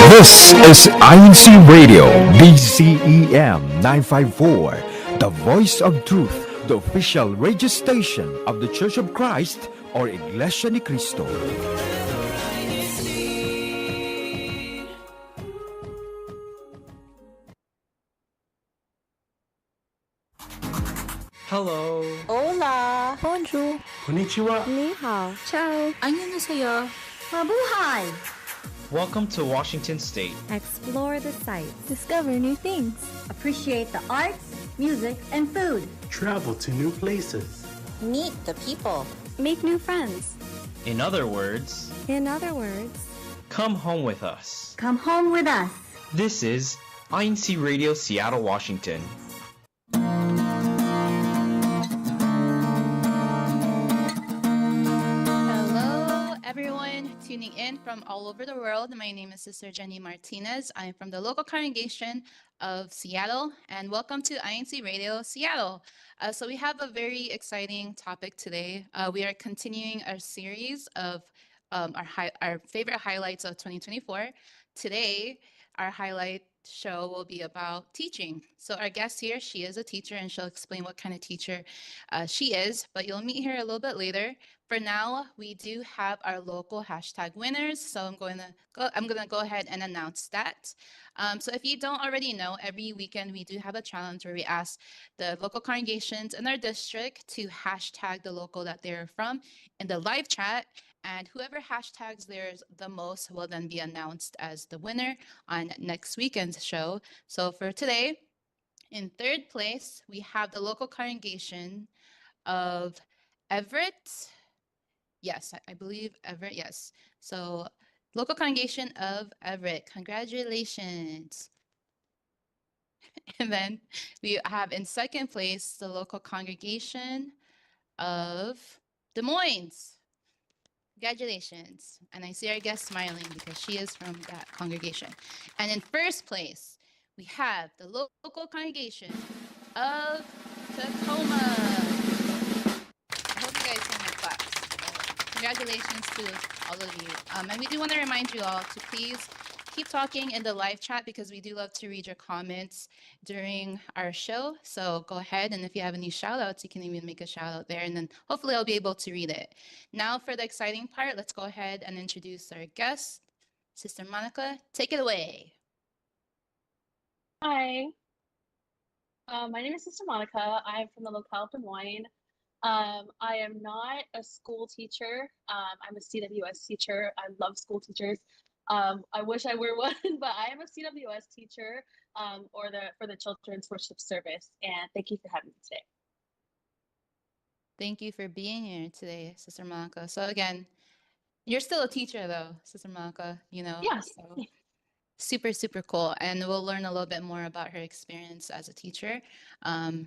This is INCRadio DCEM 954, the voice of truth, the official radio station of the Church of Christ or Iglesia ni Cristo. Hello. Hola! Bonjour. Konnichiwa. Ni hao. Ciao! Annyeonghaseyo. Mabuhay! Welcome to Washington State. Explore the sights. Discover new things. Appreciate the arts, music, and food. Travel to new places. Meet the people. Make new friends. In other words, In other words, come home with us. Come home with us. This is INCRadio Seattle, Washington. Hello, everyone tuning in from all over the world. My name is Sister Jenny Martinez. I'm from the local congregation of Seattle, and welcome to INC Radio Seattle. So we have a very exciting topic today. We are continuing our series of our favorite highlights of 2024. Today, our highlight show will be about teaching. So our guest here, she is a teacher, and she'll explain what kind of teacher she is, but you'll meet her a little bit later. For now, we do have our local hashtag winners, so I'm going to go ahead and announce that. So if you don't already know, every weekend we do have a challenge where we ask the local congregations in our district to hashtag the local that they're from in the live chat, and whoever hashtags theirs the most will then be announced as the winner on next weekend's show. So for today, in third place, we have the local congregation of Everett. Yes, I believe Everett, yes. So local congregation of Everett, congratulations. And then we have in second place, the local congregation of Des Moines. Congratulations. And I see our guest smiling because she is from that congregation. And in first place, we have the local congregation of Tacoma. I hope you guys hear my claps. Congratulations to all of you. And we do want to remind you all to please keep talking in the live chat because we do love to read your comments during our show. So go ahead, and if you have any shout outs, you can even make a shout out there, and then hopefully I'll be able to read it. Now for the exciting part, let's go ahead and introduce our guest, Sister Monica. Take it away. Hi, my name is Sister Monica. I'm from the locale of Des Moines. I am not a school teacher. I'm a CWS teacher. I love school teachers. I wish I were one, but I am a CWS teacher for the Children's Worship Service. And thank you for having me today. Thank you for being here today, Sister Monica. So again, you're still a teacher though, Sister Monica, you know? Yes. So super, super cool. And we'll learn a little bit more about her experience as a teacher a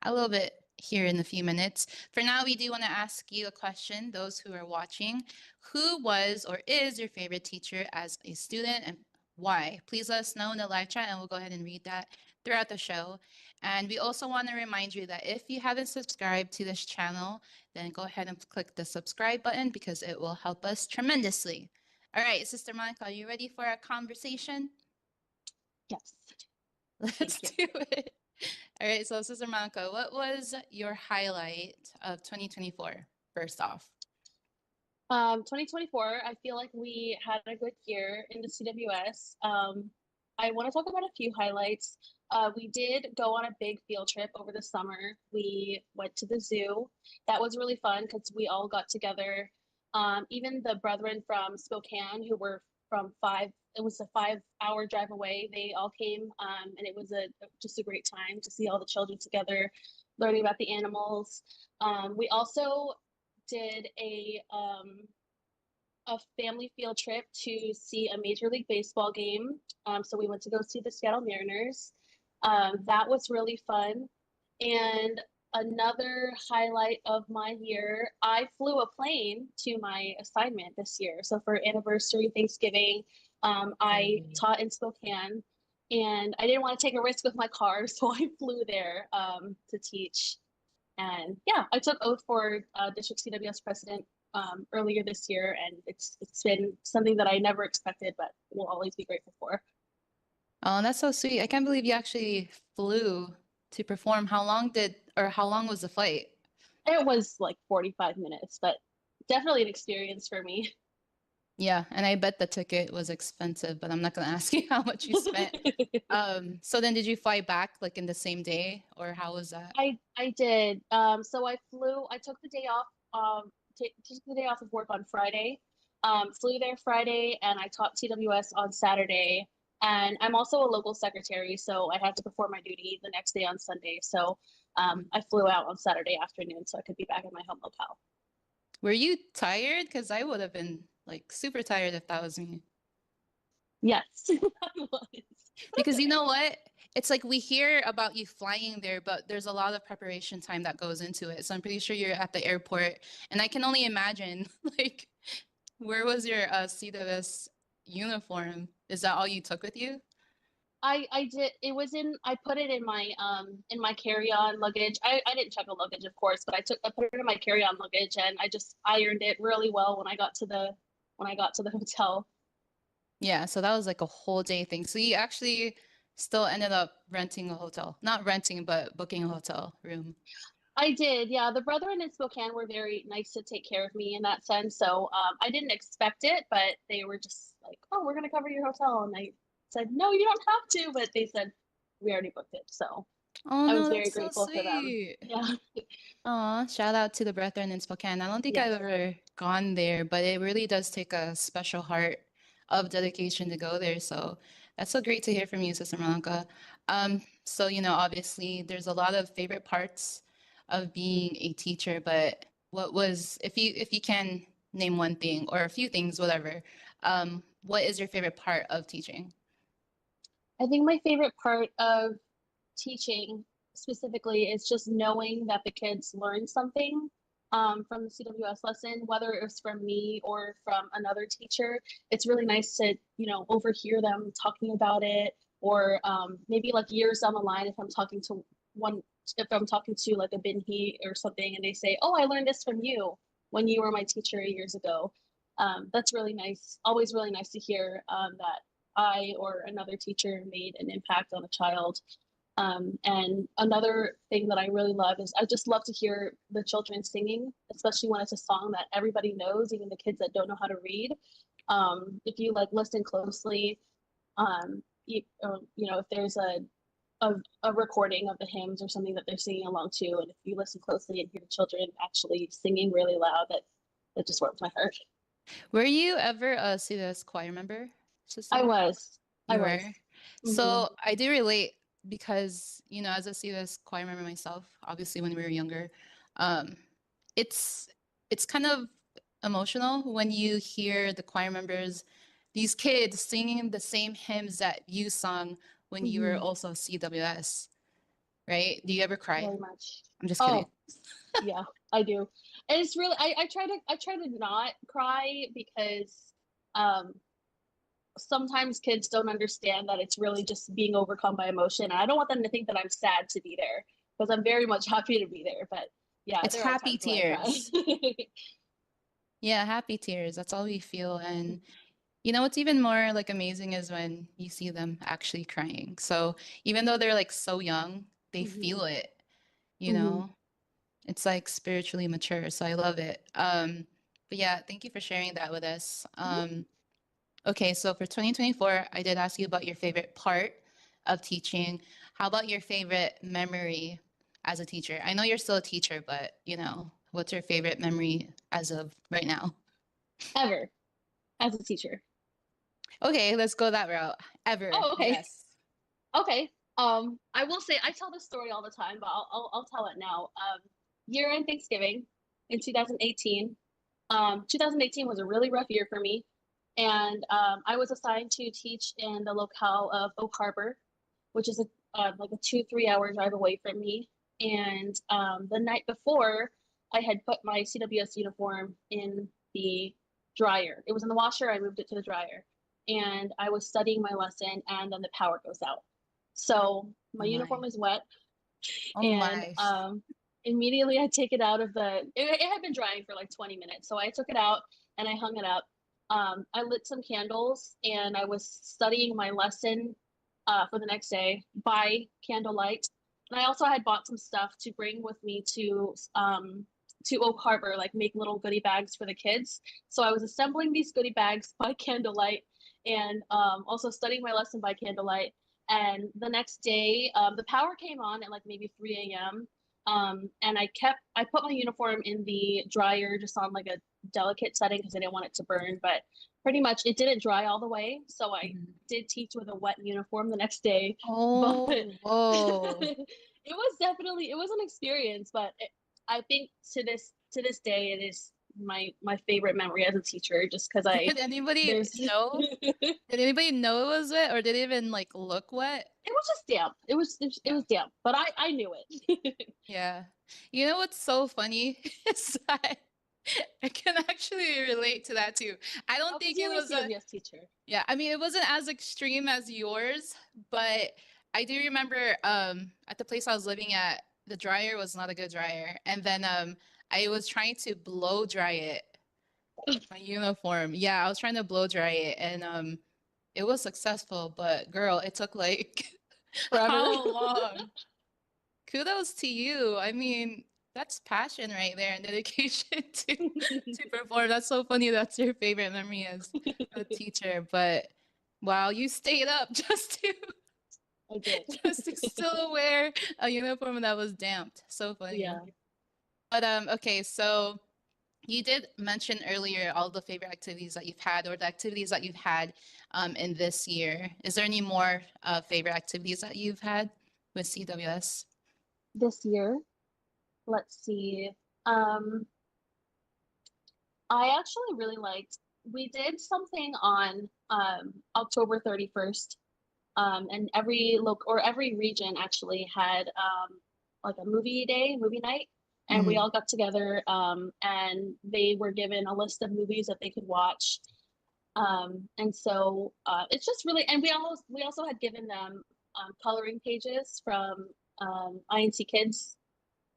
little bit here in a few minutes. For now, we do want to ask you a question, those who are watching. Who was or is your favorite teacher as a student, and why? Please let us know in the live chat, and we'll go ahead and read that throughout the show. And we also want to remind you that if you haven't subscribed to this channel, then go ahead and click the subscribe button because it will help us tremendously. All right, Sister Monica, are you ready for our conversation? Yes. Let's do it. All right, so Sister Monica, what was your highlight of 2024, first off? 2024, I feel like we had a good year in the CWS. I want to talk about a few highlights. We did go on a big field trip over the summer. We went to the zoo. That was really fun because we all got together. Even the brethren from Spokane who were it was a 5-hour drive away. They all came, and it was just a great time to see all the children together, learning about the animals. We also did a family field trip to see a Major League Baseball game. So we went to go see the Seattle Mariners. That was really fun. And another highlight of my year, I flew a plane to my assignment this year. So for anniversary, Thanksgiving, I taught in Spokane, and I didn't want to take a risk with my car, so I flew there to teach. And yeah, I took oath for District CWS president earlier this year, and it's been something that I never expected, but will always be grateful for. Oh, that's so sweet. I can't believe you actually flew to perform. How long was the flight? It was like 45 minutes, but definitely an experience for me. Yeah, and I bet the ticket was expensive, but I'm not gonna ask you how much you spent. So then did you fly back like in the same day, or how was that? I did. So I took the day off, took the day off of work on Friday, flew there Friday, and I taught TWS on Saturday. And I'm also a local secretary, so I had to perform my duty the next day on Sunday. So I flew out on Saturday afternoon so I could be back in my home locale. Were you tired? Because I would have been like super tired if that was me. Yes, I was. Because you know what? It's like we hear about you flying there, but there's a lot of preparation time that goes into it. So I'm pretty sure you're at the airport, and I can only imagine like where was your CWS uniform? Is that all you took with you? I did. It was in. I put it in my carry-on luggage. I didn't check the luggage, of course, but I put it in my carry-on luggage, and I just ironed it really well when I got to the hotel. Yeah, so that was like a whole day thing. So you actually still ended up renting a hotel. Not renting, but booking a hotel room. I did, yeah. The brethren in Spokane were very nice to take care of me in that sense. So I didn't expect it, but they were just like, "Oh, we're gonna cover your hotel," and I said, "No, you don't have to," but they said we already booked it. So Oh I was no, very that's so grateful for them. sweet. Yeah. Aw, shout out to the brethren in Spokane. I don't think Yes. I've ever gone there, but it really does take a special heart of dedication to go there. So that's so great to hear from you, Sister Malanka. So obviously there's a lot of favorite parts of being a teacher, but what was, if you can name one thing or a few things, whatever, what is your favorite part of teaching? I think my favorite part of teaching specifically is just knowing that the kids learn something from the CWS lesson, whether it was from me or from another teacher. It's really nice to, overhear them talking about it, or maybe like years down the line, if I'm talking to like a binhi or something, and they say, "Oh, I learned this from you when you were my teacher years ago." That's really nice. Always really nice to hear that I or another teacher made an impact on a child. And another thing that I really love is I just love to hear the children singing, especially when it's a song that everybody knows, even the kids that don't know how to read. If you like listen closely, if there's a recording of the hymns or something that they're singing along to, and if you listen closely and hear the children actually singing really loud, that just warms my heart. Were you ever a CDS choir member, I sister? was. I You was. were. Hmm. So I do relate because, as a CDS choir member myself, obviously when we were younger, um, it's it's kind of emotional when you hear the choir members, these kids singing the same hymns that you sung when you were Hmm. also CWS, right? Do you ever cry? Very much. I'm just kidding. Oh, yeah, I do. And it's really I try to not cry because um sometimes kids don't understand that it's really just being overcome by emotion. And I don't want them to think that I'm sad to be there because I'm very much happy to be there. But yeah, It's there are happy times when I cry. tears. Yeah, happy tears. That's all we feel. And what's even more like amazing is when you see them actually crying. So even though they're like so young, they Hmm. feel it, you Hmm. know? It's like spiritually mature. So I love it. But yeah, thank you for sharing that with us. Okay, so for 2024, I did ask you about your favorite part of teaching. How about your favorite memory as a teacher? I know you're still a teacher, but what's your favorite memory as of right now? Ever as a teacher. Okay, let's go that route. Ever, Oh, okay. yes. Okay. I will say I tell this story all the time, but I'll tell it now. Year-end Thanksgiving in 2018. 2018 was a really rough year for me, and I was assigned to teach in the locale of Oak Harbor, which is like a 2-3 hour drive away from me. And the night before, I had put my CWS uniform in the dryer. It was in the washer. I moved it to the dryer, and I was studying my lesson, and then the power goes out. So my Oh uniform my. is wet, Oh and my. immediately I take it out of it had been drying for like 20 minutes. So I took it out and I hung it up. I lit some candles and I was studying my lesson for the next day by candlelight. And I also had bought some stuff to bring with me to Oak Harbor, like make little goodie bags for the kids. So I was assembling these goodie bags by candlelight and also studying my lesson by candlelight. And the next day, the power came on at like maybe 3 a.m. And I put my uniform in the dryer just on like a delicate setting because I didn't want it to burn, but pretty much it didn't dry all the way. So I did teach with a wet uniform the next day. Oh, But whoa. it was an experience, but I think to this day it is my favorite memory as a teacher just because Did anybody know? Did anybody know it was wet, or did it even like look wet? it was just damp. It was damp, but I knew it. Yeah. You know what's so funny is that I can actually relate to that too. I don't think it was a CWS teacher. yeah, I mean it wasn't as extreme as yours, but I do remember at the place I was living at, the dryer was not a good dryer. And then I was trying to blow dry it, my uniform. Yeah, I was trying to blow dry it and it was successful, but girl, it took like Forever. how long? Kudos to you. I mean, that's passion right there and dedication to perform. That's so funny. That's your favorite memory as a teacher. But wow, you stayed up I did. just to still wear a uniform that was damped. So funny. Yeah. But okay, so you did mention earlier all the favorite activities that you've had or the activities that you've had in this year. Is there any more favorite activities that you've had with CWS? This year, let's see. I actually really liked, we did something on October 31st. And every region actually had like a movie night, and we all got together and they were given a list of movies that they could watch. And so it's just really, and we also had given them coloring pages from INC Kids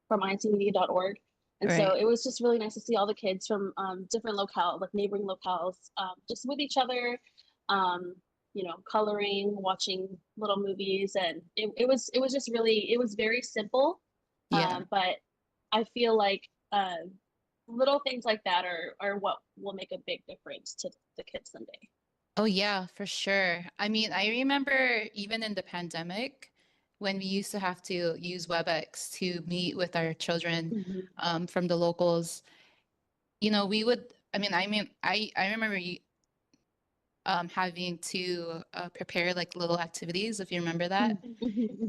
from incmedia.org. And so it was just really nice to see all the kids from different locales, like neighboring locales, just with each other, you know, coloring, watching little movies. And it was just really, it was very simple. Yeah. But I feel like little things like that are what will make a big difference to the kids someday. Oh, yeah, for sure. I mean, I remember even in the pandemic when we used to have to use WebEx to meet with our children from the locals, you know, we would, I remember having to prepare like little activities, if you remember that,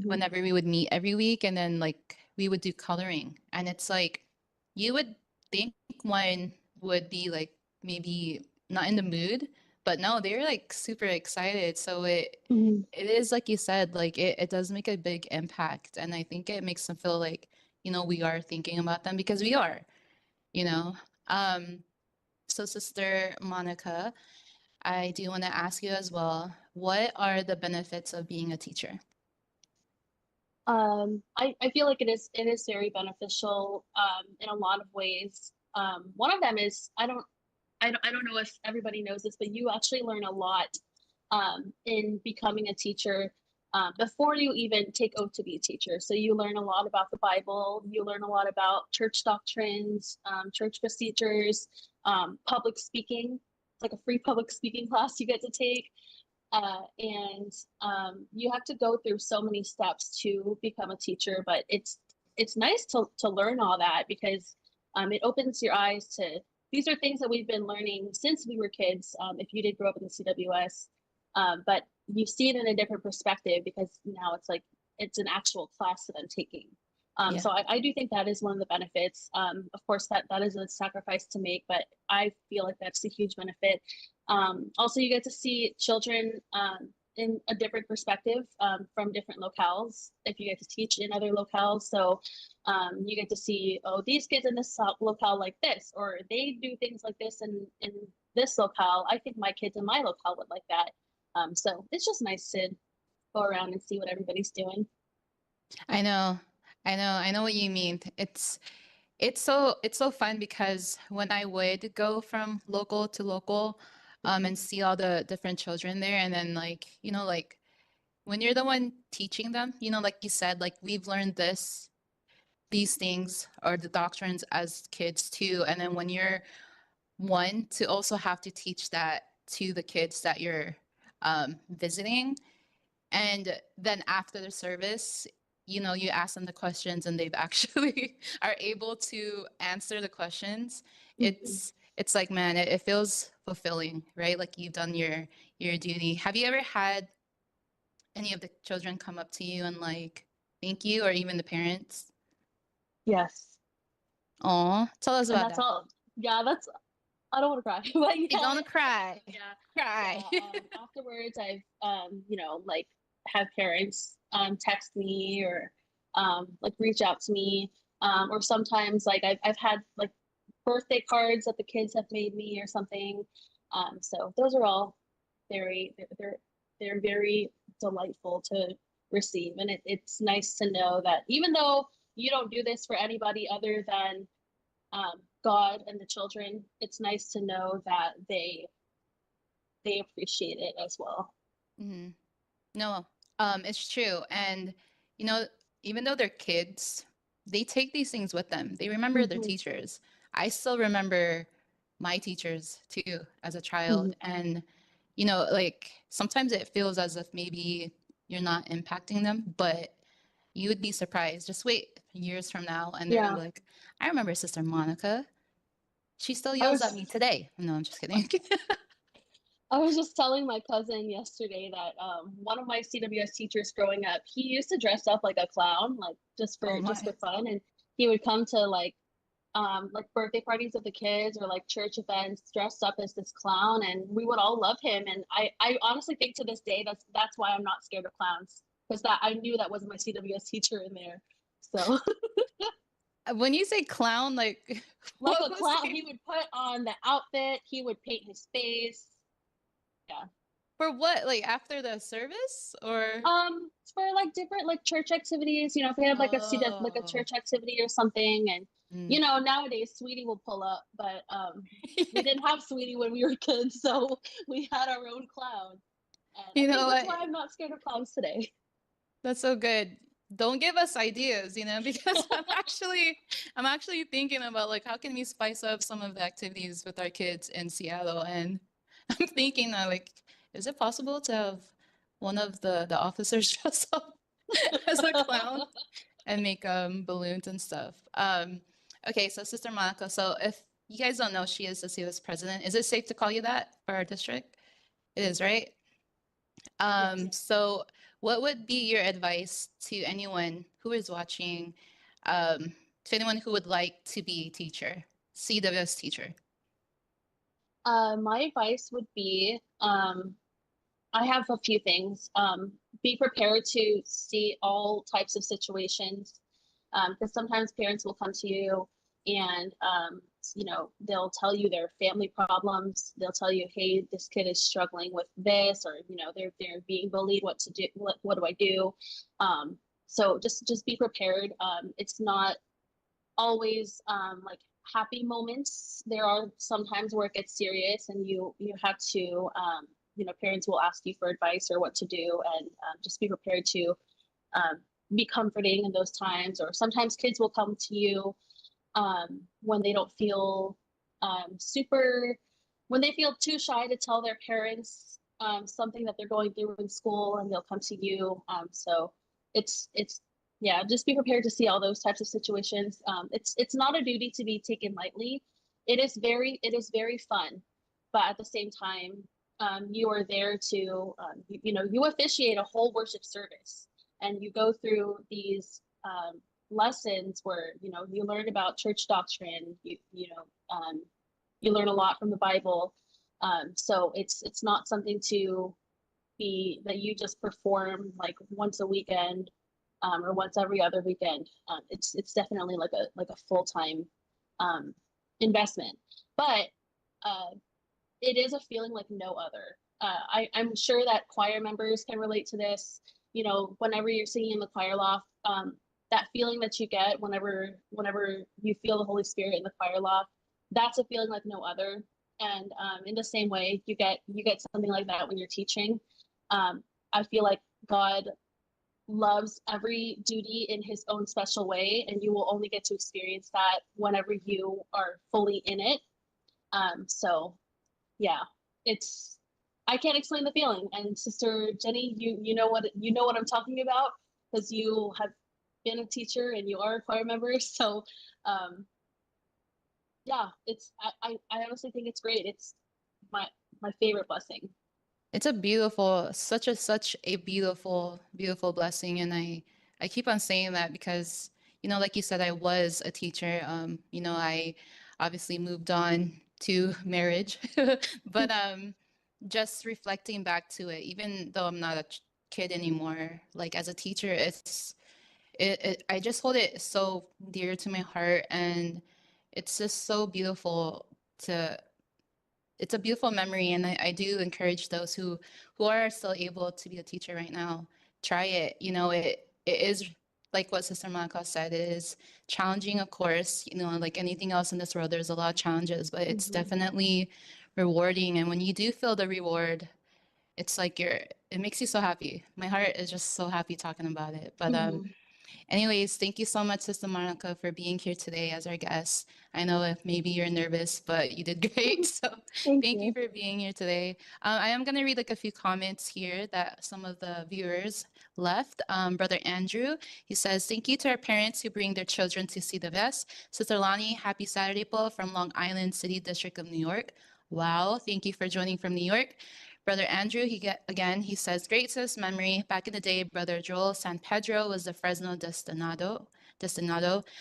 whenever we would meet every week, and then like we would do coloring. And it's like, you would think one would be like maybe not in the mood, but no, they're like super excited. So it is like you said, like it does make a big impact. And I think it makes them feel like, you know, we are thinking about them because we are, you know. So Sister Monica, I do want to ask you as well, what are the benefits of being a teacher? I feel like it is very beneficial in a lot of ways. One of them is I don't know if everybody knows this, but you actually learn a lot in becoming a teacher before you even take oath to be a teacher. So you learn a lot about the Bible, you learn a lot about church doctrines, church procedures, public speaking. It's like a free public speaking class you get to take. And you have to go through so many steps to become a teacher, but it's nice to learn all that because it opens your eyes to, these are things that we've been learning since we were kids, if you did grow up in the CWS, but you see it in a different perspective because now it's like, it's an actual class that I'm taking. So I do think that is one of the benefits. Of course, that is a sacrifice to make, but I feel like that's a huge benefit. Also, you get to see children in a different perspective from different locales if you get to teach in other locales. So you get to see, oh, these kids in this locale like this, or they do things like this in this locale. I think my kids in my locale would like that. So it's just nice to go around and see what everybody's doing. I know. I know what you mean. It's so fun because when I would go from local to local, and see all the different children there, and then like, like when you're the one teaching them, like you said, like we've learned these things or the doctrines as kids too. And then when you're one to also have to teach that to the kids that you're visiting, and then after the service, you ask them the questions and they've actually are able to answer the questions. It's like, man, it feels fulfilling, right? Like you've done your duty. Have you ever had any of the children come up to you and like thank you, or even the parents? Yes. Oh, tell us And about that's that. all. Yeah, that's, I don't want to cry, but You're yeah, gonna cry. yeah, Cry. yeah. Afterwards, I've, like have parents, text me or, like reach out to me. Or sometimes like I've had like birthday cards that the kids have made me or something. So those are all they're very delightful to receive. And it's nice to know that even though you don't do this for anybody other than God and the children, it's nice to know that they appreciate it as well. Hmm. No, it's true. And you know, even though they're kids, they take these things with them. They remember their Hmm. teachers. I still remember my teachers too as a Hmm. child. And like sometimes it feels as if maybe you're not impacting them, but you would be surprised. Just wait years from now and they're gonna Yeah, be like, I remember Sister Monica. She still I yells at was me today. No, I'm just kidding. I was just telling my cousin yesterday that one of my CWS teachers growing up, he used to dress up like a clown, like Oh just my. for fun, and he would come to like birthday parties of the kids or like church events dressed up as this clown, and we would all love him. And I honestly think to this day that's why I'm not scared of clowns, because that I knew that was my CWS teacher in there. So When you say clown, like like what a was clown, he he would put on the outfit, he would paint his face. Yeah. for what? Like after the service or For like different like church activities, if we had like a like a oh. church activity or something, and Mm. nowadays Sweetie will pull up, but we didn't have Sweetie when we were kids, so we had our own clown, and I You think know that's what? why I'm not scared of clowns today. That's so good. Don't give us ideas, because I'm actually thinking about like how can we spice up some of the activities with our kids in Seattle, and I'm thinking that like is it possible to have one of the officers dress up as a clown and make balloons and stuff. Okay, so Sister Monica, so if you guys don't know, she is the COS president. Is it safe to call you that for our district? It is, right? Yes. So what would be your advice to anyone who is watching, to anyone who would like to be a teacher, CWS teacher? My advice would be, I have a few things. Be prepared to see all types of situations, because sometimes parents will come to you and they'll tell you their family problems. They'll tell you, hey, this kid is struggling with this, or they're being bullied. What to do? What do I do? So just be prepared. It's not always like happy moments. There are sometimes where it gets serious, and you have to parents will ask you for advice or what to do, and just be prepared to um, be comforting in those times. Or sometimes kids will come to you when they don't feel super when they feel too shy to tell their parents something that they're going through in school, and they'll come to you. So it's yeah, just be prepared to see all those types of situations. It's not a duty to be taken lightly. It is very fun, but at the same time, you are there to you officiate a whole worship service, and you go through these lessons where you learn about church doctrine. You learn a lot from the Bible. So it's not something to be that you just perform like once a weekend, or once every other weekend. It's definitely like a full-time um, investment, but uh, it is a feeling like no other. I'm sure that choir members can relate to this. Whenever you're singing in the choir loft, that feeling that you get whenever you feel the Holy Spirit in the choir loft, that's a feeling like no other. And in the same way, you get something like that when you're teaching. I feel like God loves every duty in his own special way, and you will only get to experience that whenever you are fully in it. So yeah, it's I can't explain the feeling. And Sister Jenny, you know what I'm talking about because you have been a teacher and you are a choir member. So um, yeah, it's I honestly think it's great. It's my my favorite blessing. It's a beautiful, such a beautiful, beautiful blessing. And I keep on saying that because, like you said, I was a teacher. I obviously moved on to marriage, but just reflecting back to it, even though I'm not a kid anymore, like as a teacher, I just hold it so dear to my heart, and it's just so beautiful to it's a beautiful memory, and I do encourage those who are still able to be a teacher right now, try it. It is like what Sister Monica said, it is challenging, of course, like anything else in this world, there's a lot of challenges, but it's definitely rewarding. And when you do feel the reward, it's like it makes you so happy. My heart is just so happy talking about it. But anyways, thank you so much, Sister Monica, for being here today as our guest. I know if maybe you're nervous, but you did great. So thank you for being here today. I am going to read like a few comments here that some of the viewers left. Brother Andrew, he says, thank you to our parents who bring their children to see the best. Sister Lonnie, happy Saturday, po, from Long Island City District of New York. Wow, thank you for joining from New York. Brother Andrew, he says, great sis memory. Back in the day, Brother Joel San Pedro was the Fresno destinado.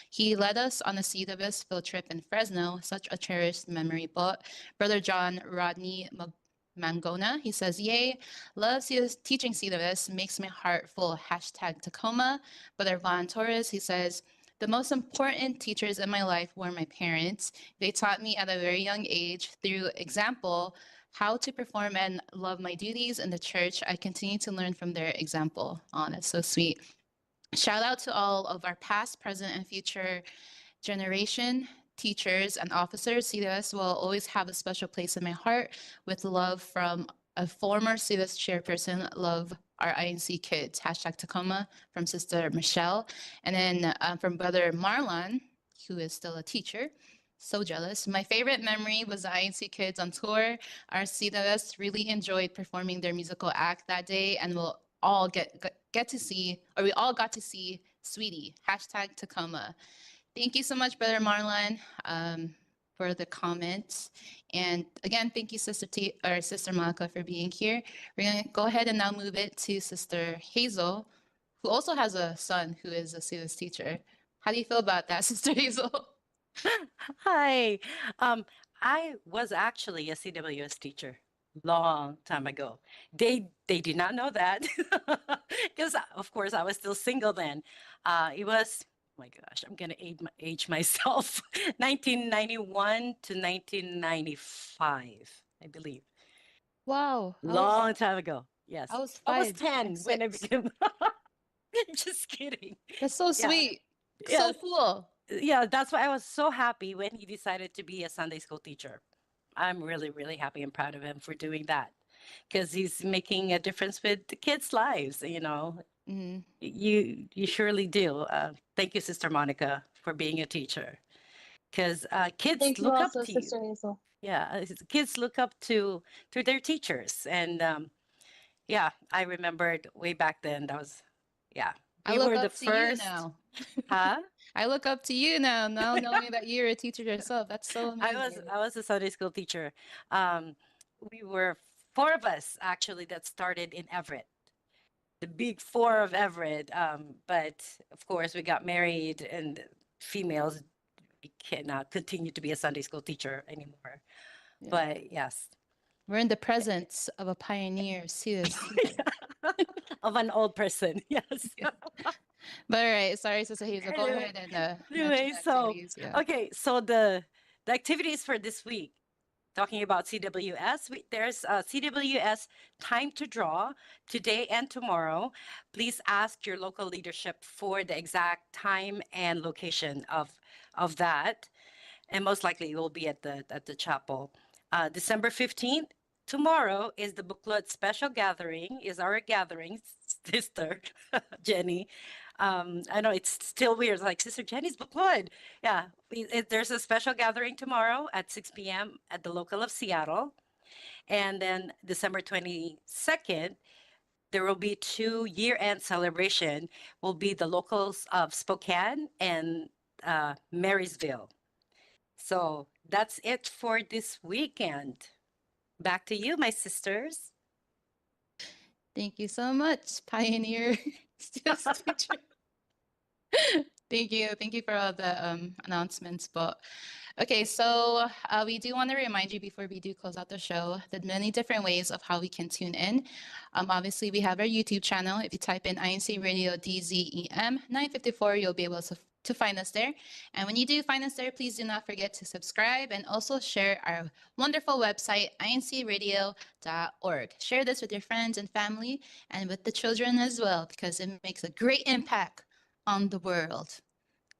He led us on a CWS field trip in Fresno, such a cherished memory. But Brother John Rodney Mangona, he says, yay, love teaching CWS, makes my heart full. Hashtag Tacoma. Brother Von Torres, he says, the most important teachers in my life were my parents. They taught me at a very young age through example how to perform and love my duties in the church. I continue to learn from their example. Oh, that's so sweet. Shout out to all of our past, present, and future generation teachers and officers. CWS will always have a special place in my heart with love from a former CWS chairperson. Love our INC kids. Hashtag Tacoma from Sister Michelle. And then from Brother Marlon, who is still a teacher. So jealous. My favorite memory was the INC kids on tour. Our CWS really enjoyed performing their musical act that day, and we'll all get to see, or we all got to see Sweetie. Hashtag Tacoma. Thank you so much, Brother Marlon, for the comments. And again, thank you, Sister Monica, for being here. We're going to go ahead and now move it to Sister Hazel, who also has a son who is a CWS teacher. How do you feel about that, Sister Hazel? Hi. Um, I was actually a CWS teacher long time ago. They did not know that because of course I was still single then. It was, oh my gosh, I'm gonna age myself. 1991 to 1995, I believe. Wow. Long time ago. Yes. I was I was 5 10 and when I 6. became just kidding. That's so Yeah. sweet. So Yes. cool. Yeah, that's why I was so happy when he decided to be a Sunday school teacher. I'm really, really happy and proud of him for doing that because he's making a difference with the kids' lives. You surely do. Thank you, Sister Monica, for being a teacher because kids Thank you look up also, to you. Sister Hazel. Yeah, kids look up to their teachers, and yeah, I remembered way back then. That was, yeah, I we look were the up to you first. now. Huh? I look up to you now, knowing that you're a teacher yourself. That's so amazing. I was a Sunday school teacher. Um, we were four of us actually that started in Everett, the big four of Everett. But of course, we got married, and females cannot continue to be a Sunday school teacher anymore. Yeah. But yes, We're in the presence of a pioneer, sis. of an old person. Yes. But all right, sorry, Sister Hazel. Go Anyway, ahead and mention anyway, the so activities. Yeah. okay, so the activities for this week. talking about CWS, there's a CWS time to draw today and tomorrow. Please ask your local leadership for the exact time and location of that, and most likely it will be at the chapel. December 15th, tomorrow is the book club special gathering. Is our gathering, Sister Jenny. I know it's still weird, like Sister Jenny's book club. Yeah, there's a special gathering tomorrow at 6 p.m. at the local of Seattle. And then December 22nd, there will be two year-end celebration. Will be the locals of Spokane and Marysville. So that's it for this weekend. Back to you, my sisters. Thank you so much, Pioneer Skills Teacher. Thank you. Thank you for all the announcements. But okay, so we do want to remind you before we do close out the show that many different ways of how we can tune in. Obviously, we have our YouTube channel. If you type in INC Radio DZEM 954, you'll be able to find us there. And when you do find us there, please do not forget to subscribe and also share our wonderful website, incradio.org. Share this with your friends and family and with the children as well, because it makes a great impact on the world.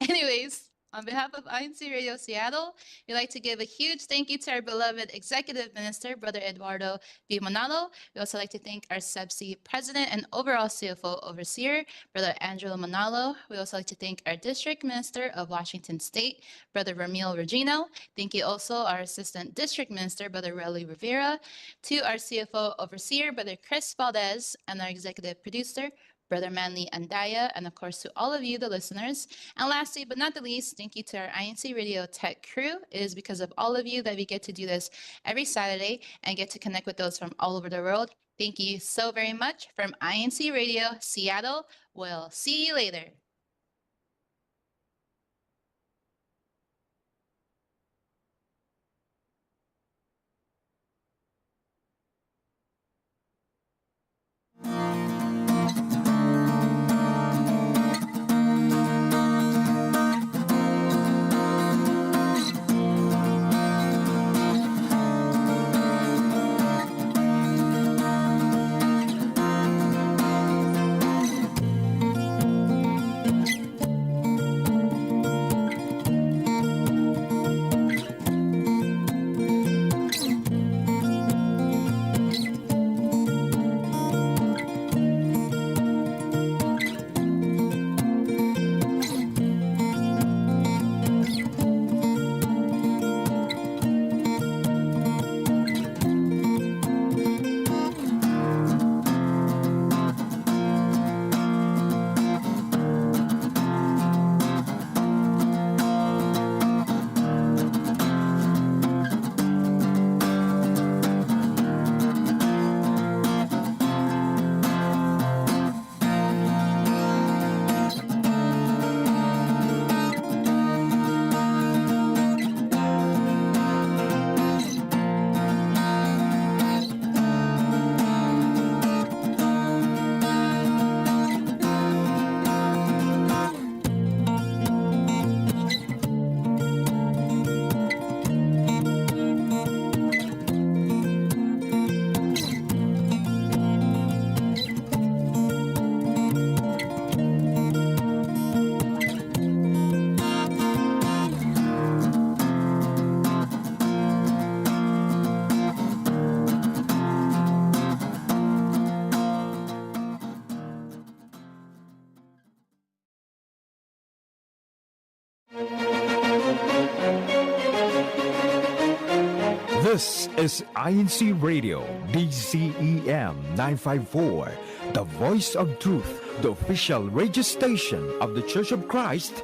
Anyways, on behalf of INC Radio Seattle, we'd like to give a huge thank you to our beloved Executive Minister, Brother Eduardo V. Manalo. We also like to thank our SEBC President and overall CFO Overseer, Brother Angelo Manalo. We also like to thank our District Minister of Washington State, Brother Ramil Regino. Thank you also our Assistant District Minister, Brother Relly Rivera, to our CFO Overseer, Brother Chris Valdez, and our Executive Producer, Brother Manly Andaya, and of course to all of you, the listeners. And lastly, but not the least, thank you to our INC Radio Tech crew. It is because of all of you that we get to do this every Saturday and get to connect with those from all over the world. Thank you so very much from INC Radio Seattle. We'll see you later. This is INC Radio DZEM 954, the voice of truth, the official radio station of the Church of Christ